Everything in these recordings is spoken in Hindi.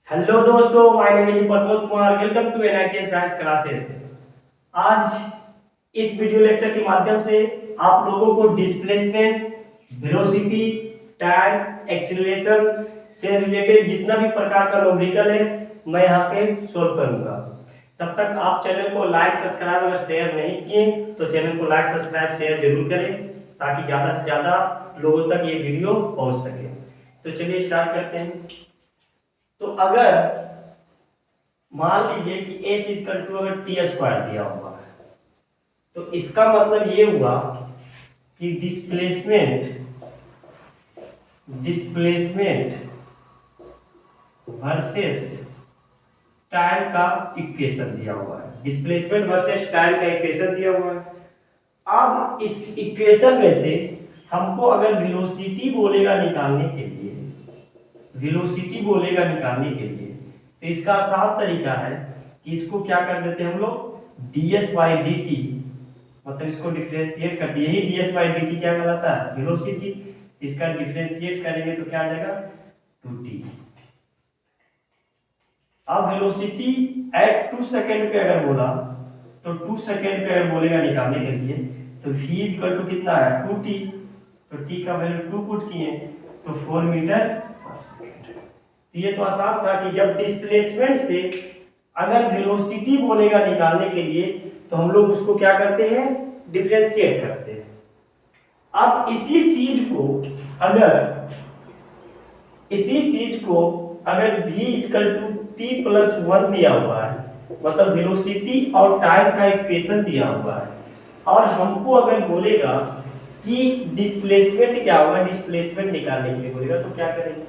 हेलो दोस्तों, my name is Pramod Kumar. Welcome to NIT science classes. आज इस वीडियो लेक्चर के माध्यम से आप लोगों को डिस्प्लेसमेंट, वेलोसिटी, टाइम, एक्सीलरेशन से रिलेटेड जितना भी प्रकार का न्यूमेरिकल है मैं यहाँ पे सोल्व करूंगा। तब तक आप चैनल को लाइक, सब्सक्राइब अगर शेयर नहीं किए तो चैनल को लाइक, सब्सक्राइब, शेयर जरूर करें ताकि ज़्यादा से ज़्यादा लोगों तक ये वीडियो पहुँच सके। तो चलिए स्टार्ट करते हैं। तो अगर मान लीजिए कि एस इक्वल टू अगर टी स्क्वायर दिया हुआ है तो इसका मतलब ये हुआ कि डिस्प्लेसमेंट वर्सेस टाइम का इक्वेशन दिया हुआ है। डिस्प्लेसमेंट वर्सेस टाइम का इक्वेशन दिया हुआ है। अब इस इक्वेशन में से हमको अगर वेलोसिटी बोलेगा निकालने के लिए तो इसका आसान तरीका है कि इसको क्या कर देते हैं हम लोग ds बाई डी टी, मतलब इसको डिफरेंशिएट कर दिए। यही ds बाई डी टी क्या कहलाता है? वेलोसिटी। इसका डिफरेंशिएट करेंगे तो क्या आ जाएगा? 2t। अब वेलोसिटी एट 2 सेकेंड पे अगर बोला तो 2 सेकेंड पे अगर बोलेगा निकालने के लिए तो v इक्वल टू कितना है? 2t। तो t का वैल्यू 2 पुट किए तो 4 मीटर पर सेकेंड। ये तो आसान था कि जब डिस्प्लेसमेंट से अगर वेलोसिटी बोलेगा निकालने के लिए तो हम लोग उसको क्या करते हैं? डिफरेंशिएट करते हैं। अब इसी चीज को अगर v equal to t plus 1 दिया हुआ है, मतलब वेलोसिटी और टाइम का इक्वेशन दिया हुआ है, और हमको अगर बोलेगा कि डिस्प्लेसमेंट क्या होगा, डिस्प्लेसमेंट निकालने के लिए बोलेगा तो क्या करेंगे?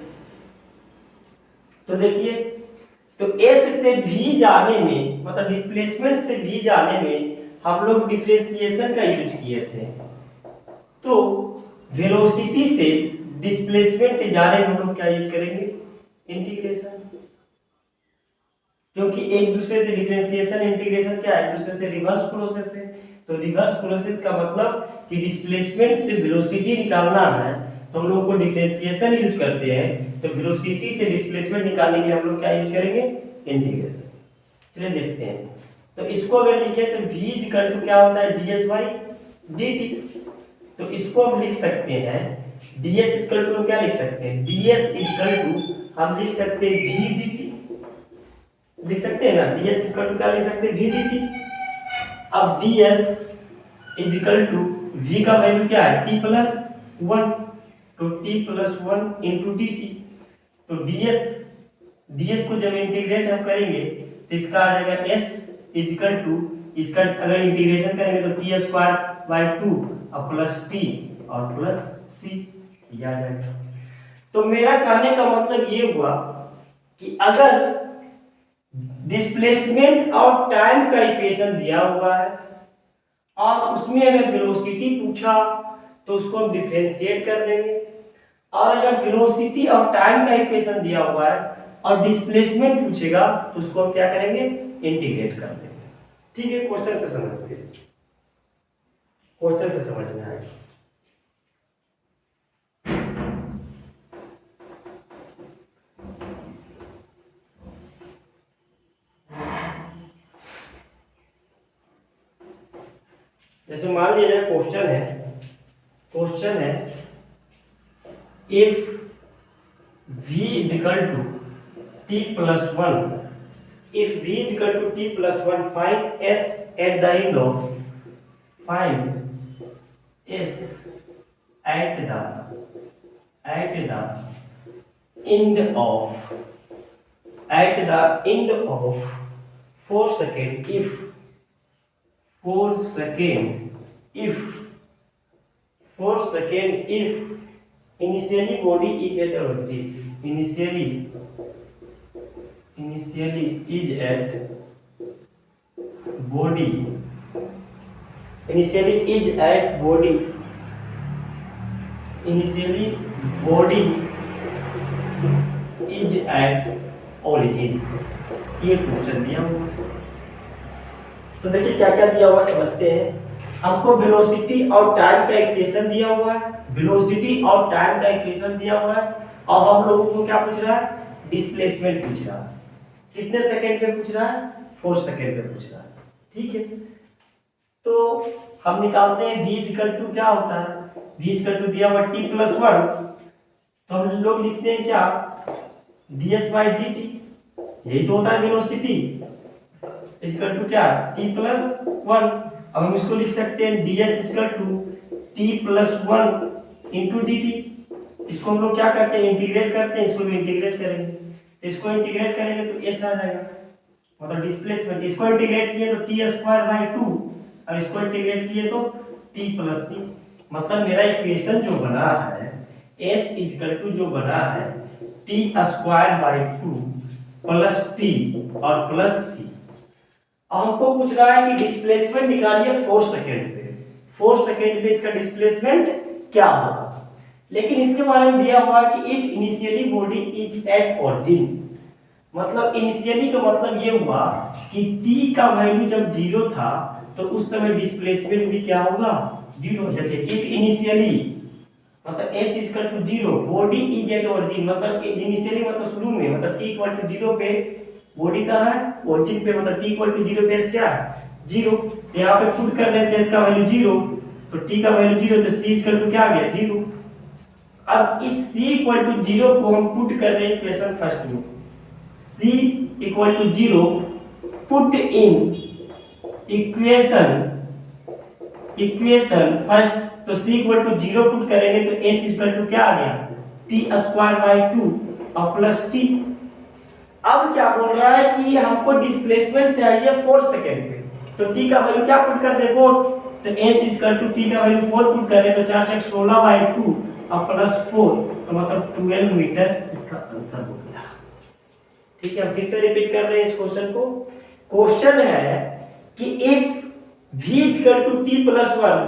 तो देखिए, तो S से V जाने में, मतलब डिस्प्लेसमेंट से V जाने में हम लोग डिफरेंशिएशन का यूज किए थे। तो वेलोसिटी से डिस्प्लेसमेंट जाने में हम लोग क्या यूज करेंगे? इंटीग्रेशन। क्योंकि एक दूसरे से डिफरेंशिएशन, इंटीग्रेशन क्या है? एक दूसरे से रिवर्स प्रोसेस है। तो रिवर्स प्रोसेस का मतलब कि डिस्प्लेसमेंट से वेलोसिटी निकालना है तो हम लोग को डिफरेंशिएशन यूज करते हैं। तो वेलोसिटी से डिस्प्लेसमेंट निकालने के लिए हम लोग क्या यूज करेंगे? इंटीग्रेशन। चलिए देखते हैं। तो इसको अगर लिखे तो v इक्वल टू क्या होता है? ds by dt। तो इसको हम लिख सकते हैं ds इक्वल टू क्या लिख सकते हैं? ds इक्वल टू हम लिख सकते हैं v dt, लिख सकते हैं ना? ds इक्वल टू क्या लिख सकते हैं? v dt। अब ds इक्वल टू v का वैल्यू क्या है? t प्लस 1, तो t plus 1 into D T. तो ds को जब इंटीग्रेट हम करेंगे तो इसका आ जाएगा s इक्वल टू, इसका अगर इंटीग्रेशन करेंगे तो t स्क्वायर बाई 2 और प्लस t और प्लस c आ जाएगा। तो मेरा कहने का मतलब ये हुआ कि अगर डिस्प्लेसमेंट और टाइम का इक्वेशन दिया हुआ है और उसमें अगर वेलोसिटी पूछा तो उसको हम डिफरेंशिएट कर देंगे, और अगर वेलोसिटी और टाइम का इक्वेशन दिया हुआ है और डिस्प्लेसमेंट पूछेगा तो उसको हम क्या करेंगे? इंटीग्रेट कर देंगे। ठीक है, क्वेश्चन से समझते हैं, क्वेश्चन से समझ में आएगा। जैसे मान लीजिए क्वेश्चन है if v is equal to t plus 1, if v is equal to t plus 1, find s at the end of at the end of 4 second if initially body is at origin। ये क्वेश्चन दिया हुआ। तो देखिए क्या क्या दिया हुआ समझते हैं। हमको वेलोसिटी और टाइम का इक्वेशन दिया हुआ है, और हम लोगों को क्या पूछ रहा है? डिस्प्लेसमेंट पूछ रहा है। कितने सेकंड पे पूछ रहा है? 4 सेकंड पे पूछ रहा है। ठीक है, तो हम निकालते हैं v इक्वल टू क्या होता है, v इक्वल टू दिया हुआ t+1, तो हम लोग लिखते हैं क्या, ds/dt, यही तो होता है वेलोसिटी, इक्वल टू क्या, t+1। अब हम इसको लिख सकते हैं ds equal to t+1 into dt। इसको हम लोग क्या करते हैं, इंटीग्रेट करते हैं, इसको भी इंटीग्रेट करेंगे, तो इसको इंटीग्रेट करेंगे तो s आ जाएगा, मतलब डिस्प्लेसमेंट। इसको इंटीग्रेट किए तो t²/2 और इसको इंटीग्रेट किए तो t+c। मतलब मेरा इक्वेशन जो बना है s इक्वल टू जो बना है t²/2 प्लस t और प्लस c। हमको पूछ रहा है कि डिस्प्लेसमेंट निकालिए 4 सेकंड पे, 4 सेकंड पे इसका डिस्प्लेसमेंट क्या होगा। लेकिन इसके बारे में दिया हुआ है कि if initially body is at origin, मतलब इनिशियली का मतलब ये हुआ कि t का वैल्यू जब 0 था तो उस समय डिस्प्लेसमेंट भी क्या होगा, 0 हो जाएगा। इफ इनिशियली मतलब s equal to 0, body is at origin, मतलब इनिशियली मतलब शुरू में, मतलब t इक्वल टू 0 पे बॉडी कहाँ है, ओरिजिन पे, मतलब t इक्वल टू 0 पे s क्या है, 0। तो यहाँ पे पुट कर रहे थे s का वैल्यू 0, तो t का वैल्यू 0, तो c इक्वल टू क्या आ गया, 0। अब इस c इक्वल टू 0 को हम पुट कर रहे हैं इक्वेशन फर्स्ट में, c equal to 0 put in equation first, तो c इक्वल टू 0 पुट करेंगे तो s इक्वल टू क्या आ गया, t²/2 और प्लस t। अब क्या बोल रहा है कि हमको डिस्प्लेसमेंट चाहिए 4 सेकंड पे, तो t का वैल्यू क्या पुट कर दे, 4, तो s इक्वल टू t का वैल्यू 4 पुट करें तो 4×16/2 और प्लस 4, तो मतलब 12 मीटर इसका आंसर हो गया। ठीक है, फिर से रिपीट कर रहे हैं इस क्वेश्चन को। क्वेश्चन है कि if v equal to t+1,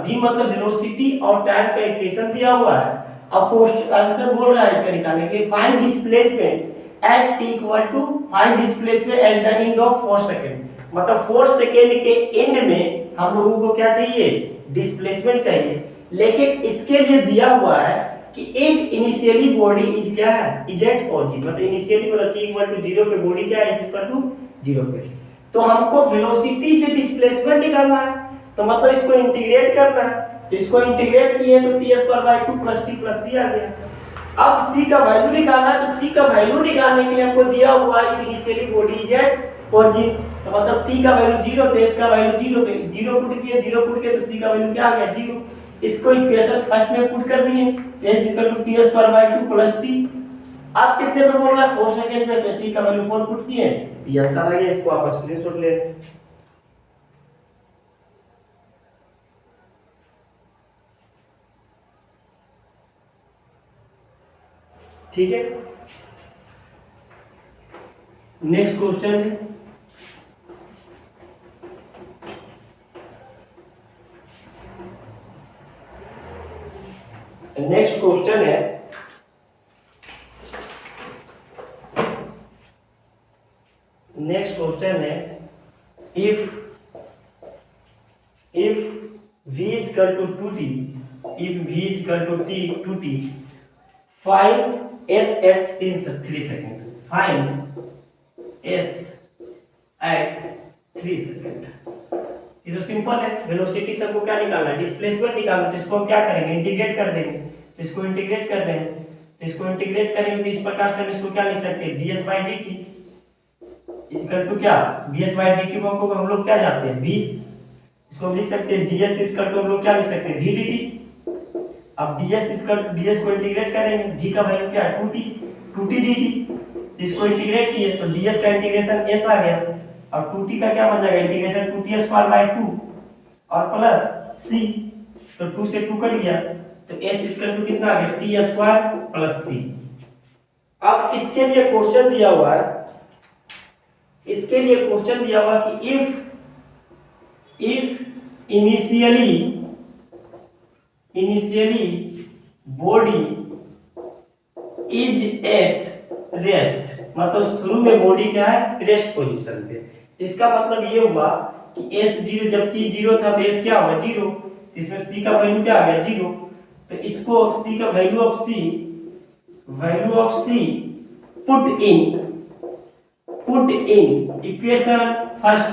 v मतलब वेलोसिटी और टाइम का इक्वेशन दिया हुआ है, अब क्वेश्चन आंसर बोल रहा है इसका निकालने के लिए, find displacement at t equal to, find displacement at the end of 4 second, मतलब 4 सेकंड के एंड में हम लोगों को क्या चाहिए, डिस्प्लेसमेंट चाहिए। लेकिन इसके लिए दिया हुआ है कि इफ इनिशियली बॉडी इज क्या है, इज एट ओरिजिन, मतलब इनिशियली मतलब t इक्वल टू 0 पे बॉडी क्या है, s इक्वल टू 0 पे, तो हमको वेलोसिटी से डिस्प्लेसमेंट निकालना है, तो मतलब इसको इंटीग्रेट करना है, तो इसको इंटीग्रेट किए तो t²/2 plus t plus c आ गया। अब c का वैल्यू निकालना है, तो c का वैल्यू निकालने के लिए हमको दिया हुआ है initially body is at origin, तो मतलब t का वैल्यू 0 तो s का वैल्यू 0, तो 0 पुट किए, 0 पुट किए तो c का वैल्यू क्या आ गया, 0। इसको इक्वेशन फर्स्ट में पुट कर दिए, s equal to t²/2 plus t। अब कितने पे बोल रहा है, 4 सेकंड पे, तो t का वैल्यू 4 पुट किए, ये आंसर आ गया। इसको आप स्क्रीनशॉट ले लें। ठीक है, नेक्स्ट क्वेश्चन है, नेक्स्ट क्वेश्चन है नेक्स्ट क्वेश्चन है if v equal to 2t, if v equal to 2t, find s at 3 second, find s at 3 second. ये तो सिंपल है, वेलोसिटी से हमको क्या निकालना है, डिस्प्लेसमेंट निकालना है, तो इसको हम क्या करेंगे, इंटीग्रेट कर देंगे, तो इसको इंटीग्रेट कर रहे हैं, तो इसको इंटीग्रेट करेंगे तो इस प्रकार से हम इसको क्या लिख सकते हैं, ds/dt इक्वल टू क्या, ds/dt को हम लोग क्या जानते हैं, v, इसको हम लिख सकते हैं ds इक्वल टू हम लोग क्या लिख सकते हैं, v dt। अब ds को इंटीग्रेट करेंगे, v का वैल्यू क्या है, 2t dt, इसको इंटीग्रेट किए तो ds का इंटीग्रेशन s आ गया, और 2t का क्या बन जाएगा, इंटीग्रेशन 2t²/2 और प्लस c, तो 2 से 2 कट गया, तो s इक्वल टू कितना आ गया, t² प्लस c। अब इसके लिए क्वेश्चन दिया हुआ है, इसके लिए क्वेश्चन दिया हुआ कि if initially body is at rest, मतलब शुरू में बॉडी क्या है, रेस्ट पोजीशन पे, इसका मतलब ये हुआ कि s0 जब t 0 था तो s क्या हुआ, 0, तो इसमें c का वैल्यू क्या आ गया, 0, तो इसको c का value of c put in equation first,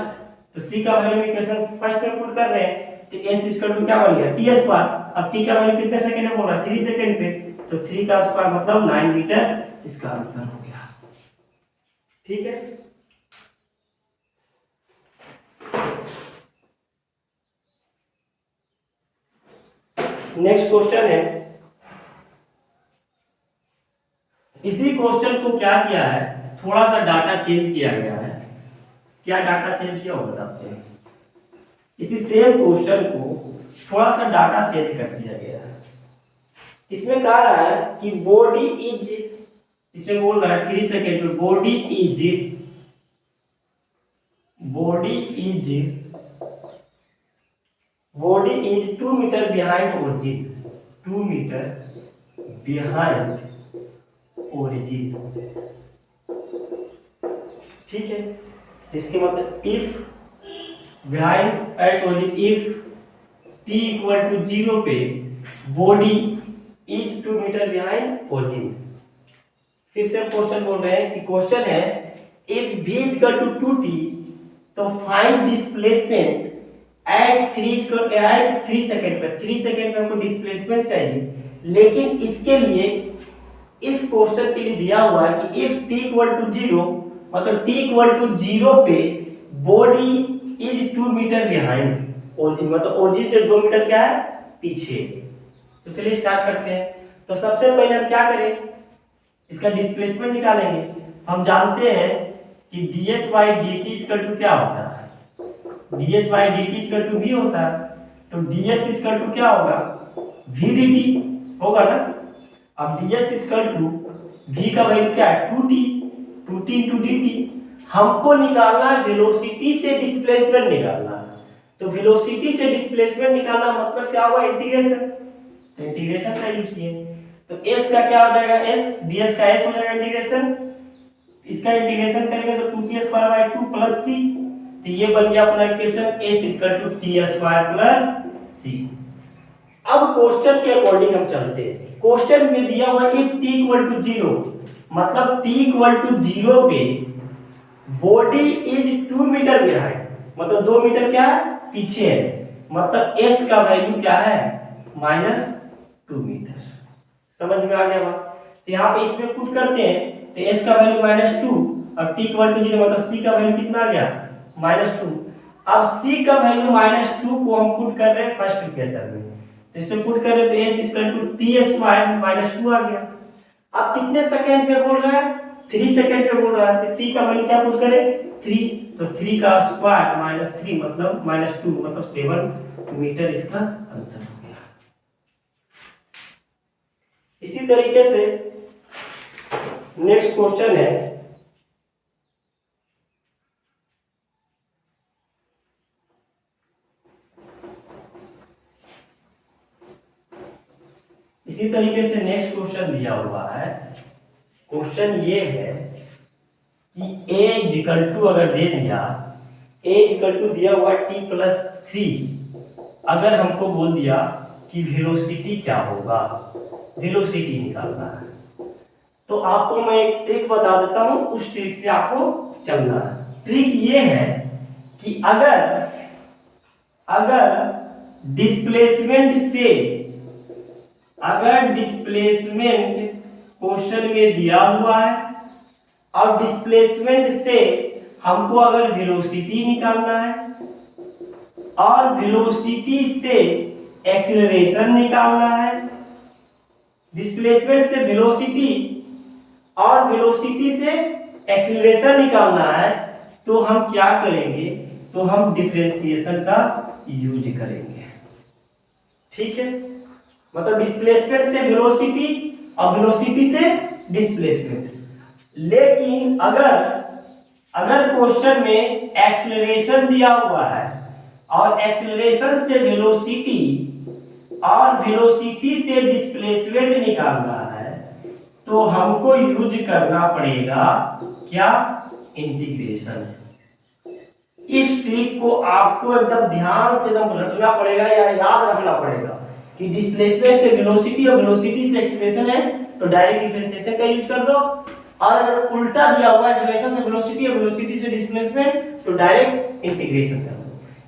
तो सी का वैल्यू इक्वेशन फर्स्ट में पुट कर रहे हैं, तो s इक्वल टू क्या बन गया टी स्क्वायर। अब टी का वैल्यू कितने सेकंड में बोल रहा है 3 सेकंड पे, तो 3 का स्क्वायर मतलब 9 मीटर, इसका आंसर हो गया। ठीक है, नेक्स्ट क्वेश्चन है, इसी क्वेश्चन को क्या किया है, थोड़ा सा डाटा चेंज किया गया है। क्या डाटा चेंज किया हो बताते हैं। इसी सेम क्वेश्चन को थोड़ा सा डाटा चेंज कर दिया गया है। इसमें कह रहा है कि बॉडी इज, इसमें बोल रहा है 3 सेकेंड में, body is 2 metre behind origin, 2 metre behind origin. ठीक है, इसके मतलब if behind at origin, if t equal to 0 पे body is 2 metre behind origin. फिर से क्वेश्चन बोल रहे हैं कि क्वेश्चन है if v equal to 2t, तो फाइंड डिस्प्लेसमेंट एट 3 सेकंड पे। 3 सेकंड पे हमको डिस्प्लेसमेंट चाहिए, लेकिन इसके लिए इस क्वेश्चन के लिए दिया हुआ है कि इफ t इक्वल टू 0, मतलब t इक्वल टू 0 पे body is 2 metre behind origin, मतलब ओरिजिन से 2 मीटर क्या है पीछे। तो चलिए स्टार्ट करते हैं। तो सबसे पहले हम क्या करें, इसका डिस्प्लेसमेंट निकालेंगे। हम जानते हैं कि ds by D T equal to क्या होता है, ds by D T equal to v होता है, तो ds इक्वल टू क्या होगा v dt होगा ना। अब ds इक्वल टू v का वैल्यू क्या है 2t, 2t इंटू dt। हमको निकालना है वेलोसिटी से डिस्प्लेसमेंट निकालना है, तो वेलोसिटी से डिस्प्लेसमेंट निकालना मतलब क्या होगा इंटीग्रेशन, तो इंटीग्रेशन का यूज किए। तो s का क्या हो जाएगा s, ds का s हो जाएगा इंटीग्रेशन, इसका इंटीग्रेशन करेंगे तो 2t square by 2 plus c, तो ये बन गया अपना equation s equal to t square plus c। अब क्वेश्चन के अकॉर्डिंग हम चलते हैं। क्वेश्चन में दिया हुआ इफ t इक्वल टू 0, मतलब t इक्वल टू 0 पे बॉडी इज 2 मीटर बिहाइंड, मतलब 2 मीटर क्या है पीछे है, मतलब s का वैल्यू क्या है -2 मीटर। समझ में आ गया बात। तो यहाँ पे इसमें पुट करते हैं, तो s का वैल्यू -2 और t इक्वल टू 0, मतलब c का वैल्यू कितना आ गया -2। अब c का वैल्यू -2 को हम पुट कर रहे हैं फर्स्ट इक्वेशन में, तो इसमें पुट कर रहे हैं तो s equal to t square -2 आ गया। अब कितने सेकंड पे बोल रहा है 3 सेकंड पे बोल रहा है, तो t का वैल्यू क्या पुट करें 3, तो 3 का स्क्वायर -3 मतलब -2 मतलब 7 मीटर इसका आंसर हो गया। इसी तरीके से नेक्स्ट क्वेश्चन है, इसी तरीके से नेक्स्ट क्वेश्चन दिया हुआ है। क्वेश्चन ये है कि a इक्वल टू अगर दे दिया, a इक्वल टू दिया हुआ t प्लस 3, अगर हमको बोल दिया कि वेलोसिटी क्या होगा, वेलोसिटी निकालना है, तो आपको मैं एक ट्रिक बता देता हूं, उस ट्रिक से आपको चलना है। ट्रिक ये है कि अगर डिस्प्लेसमेंट क्वेश्चन में दिया हुआ है और डिस्प्लेसमेंट से हमको अगर वेलोसिटी निकालना है और वेलोसिटी से एक्सीलरेशन निकालना है, डिस्प्लेसमेंट से वेलोसिटी और वेलोसिटी से एक्सीलरेशन निकालना है, तो हम क्या करेंगे, तो हम डिफरेंशिएशन का यूज करेंगे। ठीक है, मतलब डिस्प्लेसमेंट से वेलोसिटी और वेलोसिटी से डिस्प्लेसमेंट। लेकिन अगर क्वेश्चन में एक्सीलरेशन दिया हुआ है और एक्सीलरेशन से वेलोसिटी और वेलोसिटी से डिस्प्लेसमेंट निकालना है, तो हमको यूज करना पड़ेगा क्या इंटीग्रेशन। इस ट्रिक को आपको एकदम ध्यान से एकदम रटना पड़ेगा या याद रखना पड़ेगा कि डिस्प्लेसमेंट से वेलोसिटी और वेलोसिटी से एक्सीलरेशन है, तो डायरेक्ट डिफरेंशिएशन का यूज कर दो। और अगर उल्टा दिया हुआ है एक्सीलरेशन से वेलोसिटी और वेलोसिटी से डिस्प्लेसमेंट तो डायरेक्ट इंटीग्रेशन कर दो।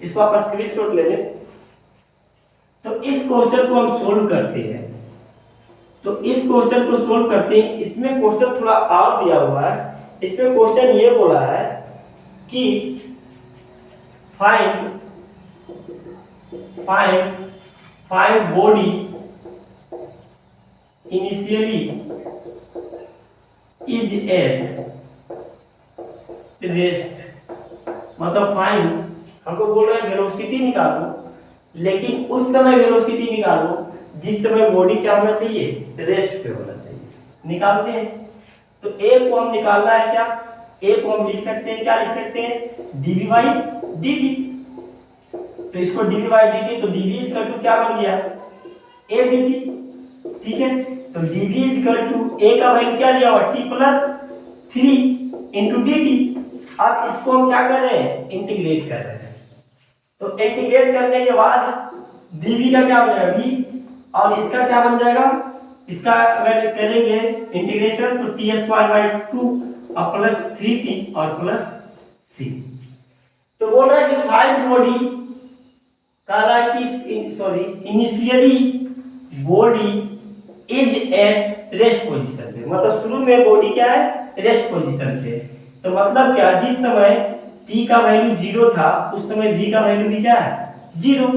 इसको आप स्क्रीनशॉट ले लें। तो इस क्वेश्चन को हम सोल्व करते हैं। तो इस क्वेश्चन को सोल्व करते हैं। इसमें क्वेश्चन थोड़ा और दिया हुआ है। इसमें क्वेश्चन ये बोला है कि find body initially is at rest, मतलब फाइंड हमको बोल रहा है वेलोसिटी निकालो, लेकिन उस समय वेलोसिटी निकालो जिस समय बॉडी क्या होना चाहिए, रेस्ट पे होना चाहिए। निकालते हैं। तो ए को हम निकालना है क्या, ए को हम लिख सकते हैं, क्या लिख सकते हैं, dv बाई dt। तो इसको dv बाई dt, तो dv इक्वल टू क्या बन गया, a dt। ठीक है, तो dv इक्वल टू a का वैल्यू क्या लिया हुआ, t प्लस 3 इंटू dt। अब इसको हम क्या कर रहे हैं, इंटीग्रेट कर रहे हैं। तो इंटीग्रेट करने के बाद dv का क्या हो जाएगा, v, और इसका क्या बन जाएगा, इसका अगर करेंगे इंटीग्रेशन तो t स्क्वायर बाई 2 और प्लस 3t और प्लस c। तो बोल रहा है कि फाइंड बॉडी, कह रहा है कि sorry initially body is at rest position पे, मतलब शुरू में बॉडी क्या है, रेस्ट पोजीशन पे। तो मतलब क्या, जिस समय t का वैल्यू 0 था उस समय v का वैल्यू भी क्या है, 0।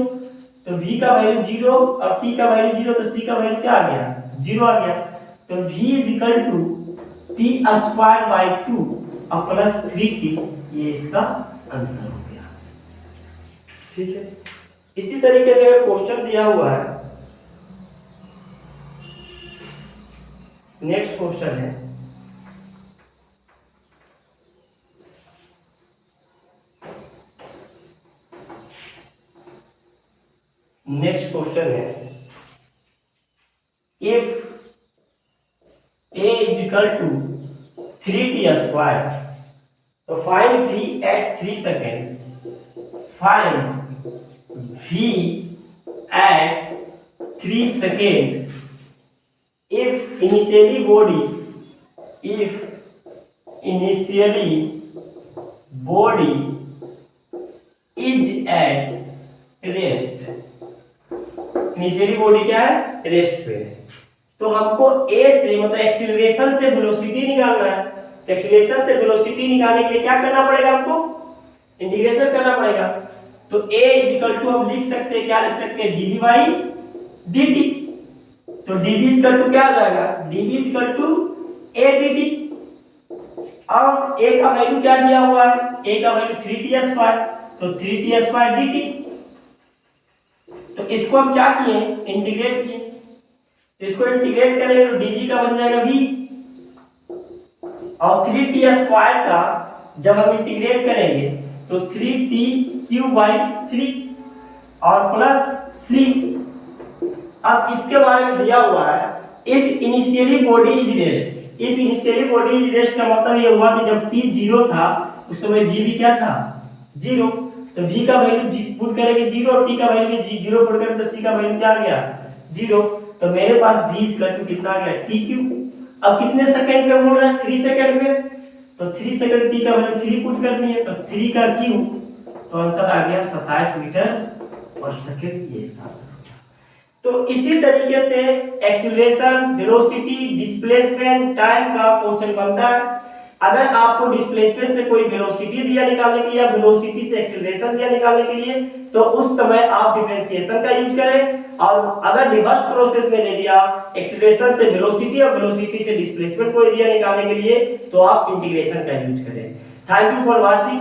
तो v का वैल्यू 0 और t का वैल्यू 0, तो c का वैल्यू क्या आ गया, 0 आ गया। तो v equal to t square by 2 और प्लस 3t, ये इसका आंसर हो गया। ठीक है, इसी तरीके से क्वेश्चन दिया हुआ है। नेक्स्ट क्वेश्चन है, नेक्स्ट क्वेश्चन है, if a is equal to 3t square, तो find v at 3 second. Find v at 3 second if initially body is at rest। Initially body क्या है, रेस्ट पे है। तो हमको a से मतलब एक्सीलरेशन से वेलोसिटी निकालना है। तो एक्सीलरेशन से वेलोसिटी निकालने के लिए क्या करना पड़ेगा, हमको इंटीग्रेशन करना पड़ेगा। तो a इक्वल टू हम लिख सकते हैं, क्या लिख सकते हैं, dv बाई dt। तो dv इक्वल टू क्या आ जाएगा, dv equal to a dt। और a का वैल्यू क्या दिया हुआ है, a का वैल्यू 3t स्क्वायर, तो 3t स्क्वायर dt। तो इसको हम क्या किए, इंटीग्रेट किए। तो इसको इंटीग्रेट करेंगे तो dv का बन जाएगा v, और 3t स्क्वायर का जब हम इंटीग्रेट करेंगे तो 3t क्यूब बाई 3 और प्लस c। अब इसके बारे में दिया हुआ है, if initially body is rest. If initially body is rest का मतलब ये हुआ कि जब t 0 था उस समय v भी क्या था, 0। तो v का वैल्यू पुट करेंगे 0 और t का वैल्यू भी 0 पुट करेंगे तो c का वैल्यू क्या आ गया, 0। तो मेरे पास v इक्वल टू कितना आ गया, t क्यूब। अब कितने सेकंड पे बोल रहा है, 3 सेकंड में। तो 3 सेकंड t का वैल्यू 3 पुट करनी है, तो 3 का क्यूब, तो आंसर आ गया 27 मीटर पर सेकंड, ये इसका आंसर। तो इसी तरीके से एक्सीलरेशन, वेलोसिटी, डिस्प्लेसमेंट, टाइम का क्वेश्चन बनता है। अगर आपको डिस्प्लेसमेंट से कोई वेलोसिटी दिया निकालने के लिए या वेलोसिटी से एक्सीलरेशन दिया निकालने के लिए, तो उस समय आप डिफरेंशिएशन का यूज करें। और अगर रिवर्स प्रोसेस में दे दिया एक्सीलरेशन से वेलोसिटी और वेलोसिटी से डिस्प्लेसमेंट को दिया निकालने के लिए, तो आप इंटीग्रेशन का यूज करें। Thank you for watching.